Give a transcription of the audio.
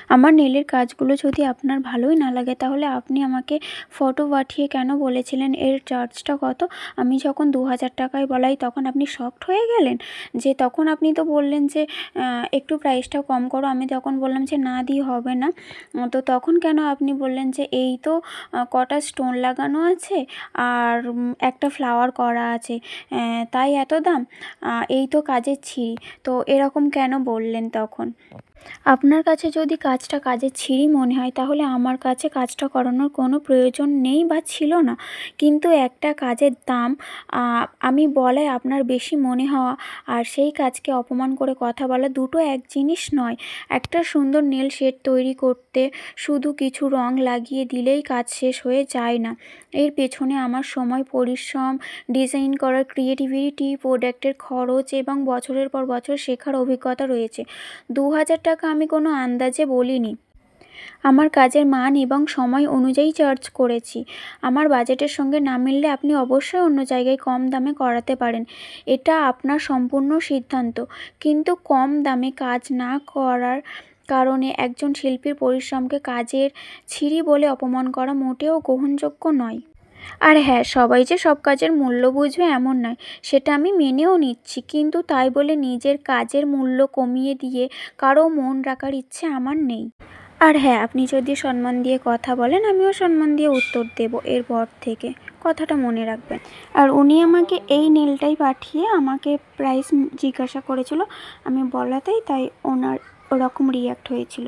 আমার নেলের কাজগুলো যদি আপনার ভালোই না লাগে তাহলে আপনি আমাকে ফটো পাঠিয়ে কেন বলেছিলেন এর চার্জটা কত? আমি যখন ২,০০০ টাকায় বলাই তখন আপনি শকড হয়ে গেলেন? যে তখন আপনি তো বললেন যে একটু প্রাইসটা কম করো। আমি তখন বললাম যে না দিয়ে হবে না। তো তখন কেন আপনি বললেন যে এই তো কটা স্টোন লাগানো আছে আর একটা ফ্লাওয়ার করা আছে, তাই এত দাম? এই তো কাজের ছিঁড়ি। তো এরকম কেন বললেন তখন? আপনার কাছে যদি কাজটা কাজের ছিঁড়ি মনে হয় তাহলে আমার কাছে কাজটা করানোর কোনো প্রয়োজন নেই বা ছিল না। কিন্তু একটা কাজের দাম আমি বলায় আপনার বেশি মনে হওয়া আর সেই কাজকে অপমান করে কথা বলা দুটো এক জিনিস নয়। একটা সুন্দর নেল শেড তৈরি করতে শুধু কিছু রং লাগিয়ে দিলেই কাজ শেষ হয়ে যায় না। এর পেছনে আমার সময়, পরিশ্রম, ডিজাইন করার ক্রিয়েটিভিটি, প্রোডাক্টের খরচ এবং বছরের পর বছর শেখার অভিজ্ঞতা রয়েছে। ২,০০০ টাকা আমি কোনো আন্দাজে বলিনি। আমার কাজের মান এবং সময় অনুযায়ী চার্জ করেছি। আমার বাজেটের সঙ্গে না মিললে আপনি অবশ্যই অন্য জায়গায় কম দামে করাতে পারেন। এটা আপনার সম্পূর্ণ সিদ্ধান্ত। কিন্তু কম দামে কাজ না করার কারণে একজন শিল্পীর পরিশ্রমকে কাজের ছিঁড়ি বলে অপমান করা মোটেও গ্রহণযোগ্য নয়। আর হ্যাঁ, সবাই যে সব কাজের মূল্য বুঝবে এমন নয়, সেটা আমি মেনেও নিচ্ছি। কিন্তু তাই বলে নিজের কাজের মূল্য কমিয়ে দিয়ে কারও মন রাখার ইচ্ছে আমার নেই। আর হ্যাঁ, আপনি যদি সম্মান দিয়ে কথা বলেন আমিও সম্মান দিয়ে উত্তর দেব এরপর থেকে। কথাটা মনে রাখবেন। আর উনি আমাকে এই নেলটাই পাঠিয়ে আমাকে প্রাইস জিজ্ঞাসা করেছিল। আমি বলাতেই তাই ওনার ওরকম রিঅ্যাক্ট হয়েছিল।